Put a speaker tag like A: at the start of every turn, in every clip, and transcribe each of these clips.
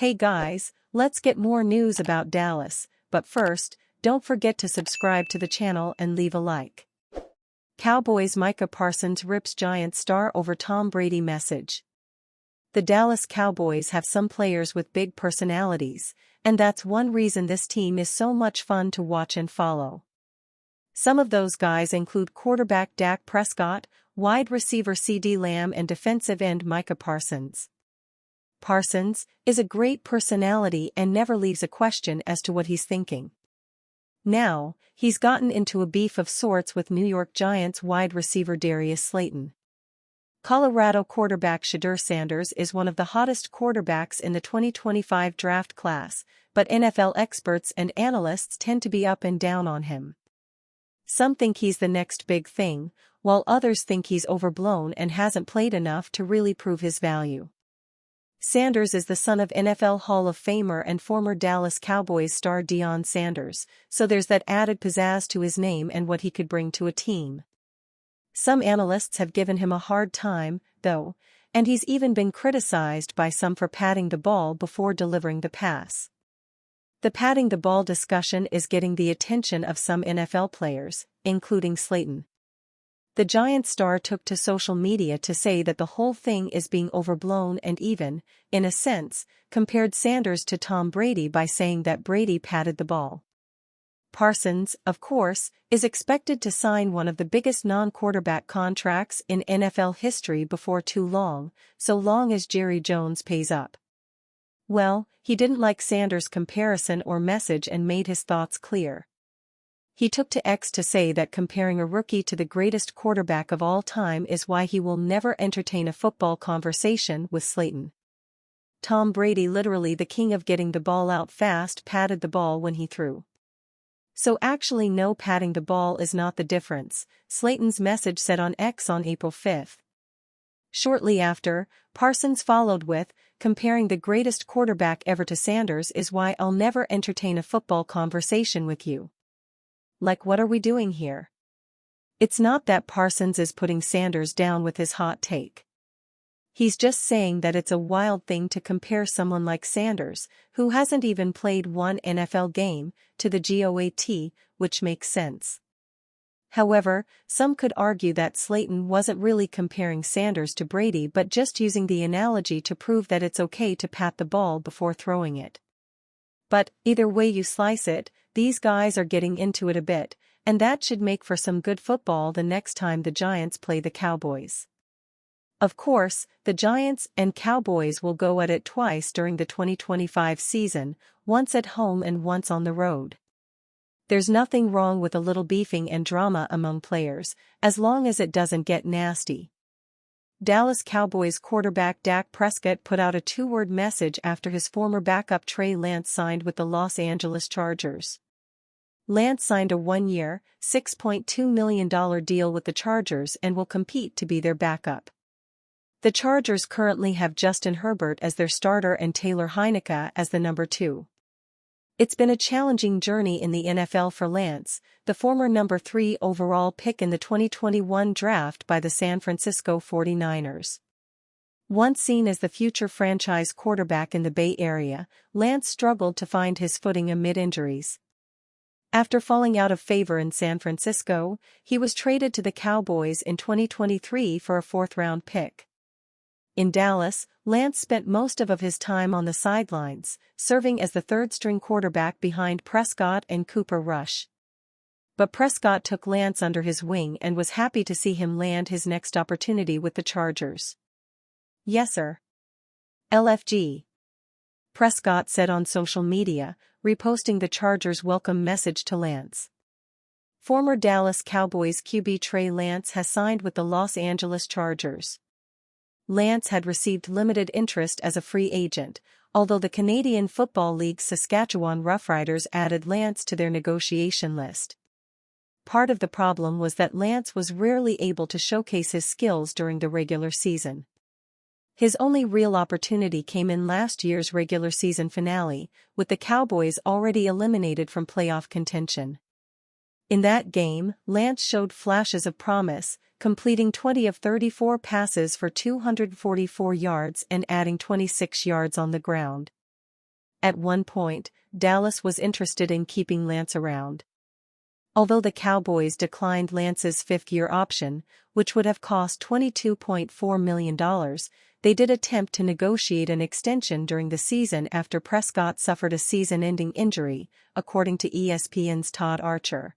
A: Hey guys, let's get more news about Dallas, but first, don't forget to subscribe to the channel and leave a like. Cowboys Micah Parsons rips Giants star over Tom Brady message. The Dallas Cowboys have some players with big personalities, and that's one reason this team is so much fun to watch and follow. Some of those guys include quarterback Dak Prescott, wide receiver CeeDee Lamb and defensive end Micah Parsons. Parsons is a great personality and never leaves a question as to what he's thinking. Now, he's gotten into a beef of sorts with New York Giants wide receiver Darius Slayton. Colorado quarterback Shedeur Sanders is one of the hottest quarterbacks in the 2025 draft class, but NFL experts and analysts tend to be up and down on him. Some think he's the next big thing, while others think he's overblown and hasn't played enough to really prove his value. Sanders is the son of NFL Hall of Famer and former Dallas Cowboys star Deion Sanders, so there's that added pizzazz to his name and what he could bring to a team. Some analysts have given him a hard time, though, and he's even been criticized by some for patting the ball before delivering the pass. The patting the ball discussion is getting the attention of some NFL players, including Slayton. The Giants star took to social media to say that the whole thing is being overblown and even, in a sense, compared Sanders to Tom Brady by saying that Brady patted the ball. Parsons, of course, is expected to sign one of the biggest non-quarterback contracts in NFL history before too long, so long as Jerry Jones pays up. Well, he didn't like Sanders' comparison or message and made his thoughts clear. He took to X to say that comparing a rookie to the greatest quarterback of all time is why he will never entertain a football conversation with Slayton. Tom Brady, literally the king of getting the ball out fast, patted the ball when he threw. So actually no, patting the ball is not the difference, Slayton's message said on X on April 5. Shortly after, Parsons followed with, comparing the greatest quarterback ever to Sanders is why I'll never entertain a football conversation with you. Like, what are we doing here? It's not that Parsons is putting Sanders down with his hot take. He's just saying that it's a wild thing to compare someone like Sanders, who hasn't even played one NFL game, to the GOAT, which makes sense. However, some could argue that Slayton wasn't really comparing Sanders to Brady but just using the analogy to prove that it's okay to pat the ball before throwing it. But, either way you slice it, these guys are getting into it a bit, and that should make for some good football the next time the Giants play the Cowboys. Of course, the Giants and Cowboys will go at it twice during the 2025 season, once at home and once on the road. There's nothing wrong with a little beefing and drama among players, as long as it doesn't get nasty. Dallas Cowboys quarterback Dak Prescott put out a two-word message after his former backup Trey Lance signed with the Los Angeles Chargers. Lance signed a one-year, $6.2 million deal with the Chargers and will compete to be their backup. The Chargers currently have Justin Herbert as their starter and Taylor Heinicke as the number 2. It's been a challenging journey in the NFL for Lance, the former number 3 overall pick in the 2021 draft by the San Francisco 49ers. Once seen as the future franchise quarterback in the Bay Area, Lance struggled to find his footing amid injuries. After falling out of favor in San Francisco, he was traded to the Cowboys in 2023 for a fourth-round pick. In Dallas, Lance spent most of his time on the sidelines, serving as the third-string quarterback behind Prescott and Cooper Rush. But Prescott took Lance under his wing and was happy to see him land his next opportunity with the Chargers. "Yes sir. LFG," Prescott said on social media, reposting the Chargers' welcome message to Lance. Former Dallas Cowboys QB Trey Lance has signed with the Los Angeles Chargers. Lance had received limited interest as a free agent, although the Canadian Football League's Saskatchewan Roughriders added Lance to their negotiation list. Part of the problem was that Lance was rarely able to showcase his skills during the regular season. His only real opportunity came in last year's regular season finale, with the Cowboys already eliminated from playoff contention. In that game, Lance showed flashes of promise, completing 20 of 34 passes for 244 yards and adding 26 yards on the ground. At one point, Dallas was interested in keeping Lance around. Although the Cowboys declined Lance's fifth-year option, which would have cost $22.4 million, they did attempt to negotiate an extension during the season after Prescott suffered a season-ending injury, according to ESPN's Todd Archer.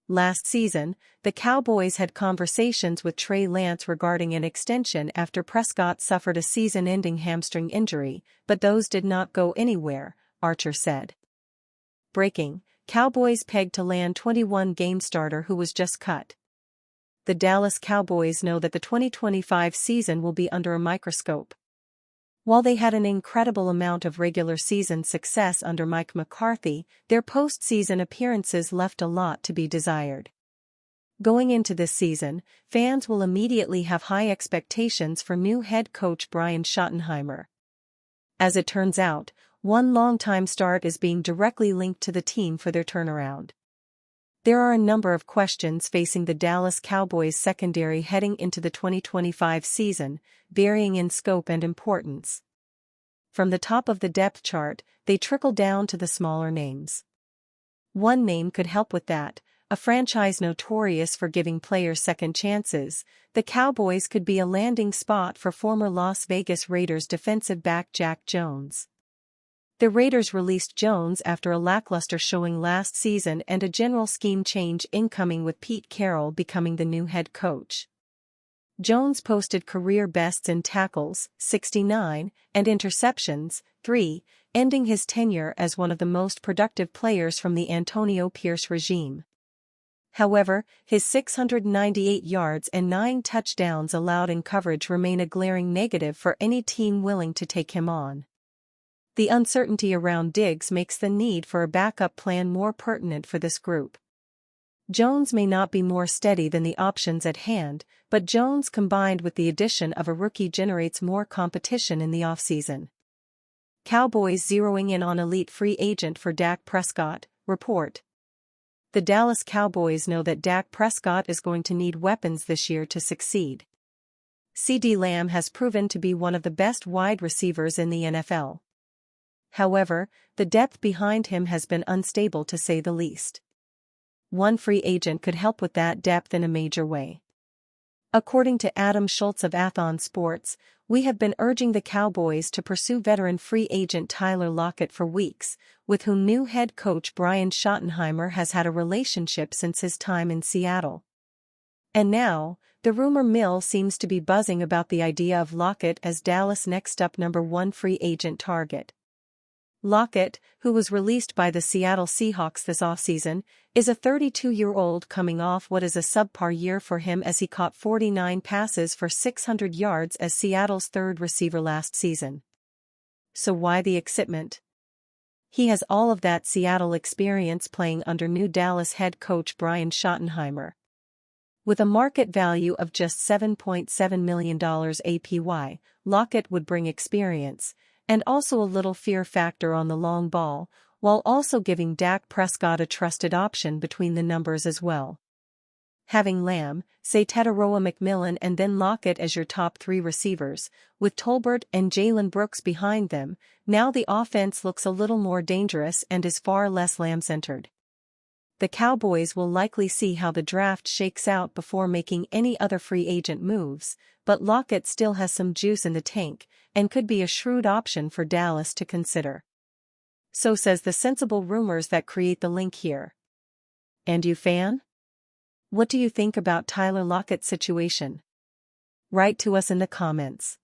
A: Last season, the Cowboys had conversations with Trey Lance regarding an extension after Prescott suffered a season-ending hamstring injury, but those did not go anywhere, Archer said. Breaking: Cowboys pegged to land 21-game starter who was just cut. The Dallas Cowboys know that the 2025 season will be under a microscope. While they had an incredible amount of regular season success under Mike McCarthy, their postseason appearances left a lot to be desired. Going into this season, fans will immediately have high expectations for new head coach Brian Schottenheimer. As it turns out, one longtime start is being directly linked to the team for their turnaround. There are a number of questions facing the Dallas Cowboys secondary heading into the 2025 season, varying in scope and importance. From the top of the depth chart, they trickle down to the smaller names. One name could help with that: a franchise notorious for giving players second chances. The Cowboys could be a landing spot for former Las Vegas Raiders defensive back Jack Jones. The Raiders released Jones after a lackluster showing last season and a general scheme change incoming with Pete Carroll becoming the new head coach. Jones posted career bests in tackles, 69, and interceptions, 3, ending his tenure as one of the most productive players from the Antonio Pierce regime. However, his 698 yards and 9 touchdowns allowed in coverage remain a glaring negative for any team willing to take him on. The uncertainty around Diggs makes the need for a backup plan more pertinent for this group. Jones may not be more steady than the options at hand, but Jones combined with the addition of a rookie generates more competition in the offseason. Cowboys zeroing in on elite free agent for Dak Prescott, report. The Dallas Cowboys know that Dak Prescott is going to need weapons this year to succeed. CeeDee Lamb has proven to be one of the best wide receivers in the NFL. However, the depth behind him has been unstable to say the least. One free agent could help with that depth in a major way. According to Adam Schultz of Athon Sports, we have been urging the Cowboys to pursue veteran free agent Tyler Lockett for weeks, with whom new head coach Brian Schottenheimer has had a relationship since his time in Seattle. And now, the rumor mill seems to be buzzing about the idea of Lockett as Dallas' next up number 1 free agent target. Lockett, who was released by the Seattle Seahawks this offseason, is a 32-year-old coming off what is a subpar year for him as he caught 49 passes for 600 yards as Seattle's third receiver last season. So why the excitement? He has all of that Seattle experience playing under new Dallas head coach Brian Schottenheimer. With a market value of just $7.7 million APY, Lockett would bring experience, and also a little fear factor on the long ball, while also giving Dak Prescott a trusted option between the numbers as well. Having Lamb, say Tetaroa McMillan and then Lockett as your top 3 receivers, with Tolbert and Jalen Brooks behind them, now the offense looks a little more dangerous and is far less Lamb-centered. The Cowboys will likely see how the draft shakes out before making any other free agent moves, but Lockett still has some juice in the tank, and could be a shrewd option for Dallas to consider. So says the sensible rumors that create the link here. And you fan? What do you think about Tyler Lockett's situation? Write to us in the comments.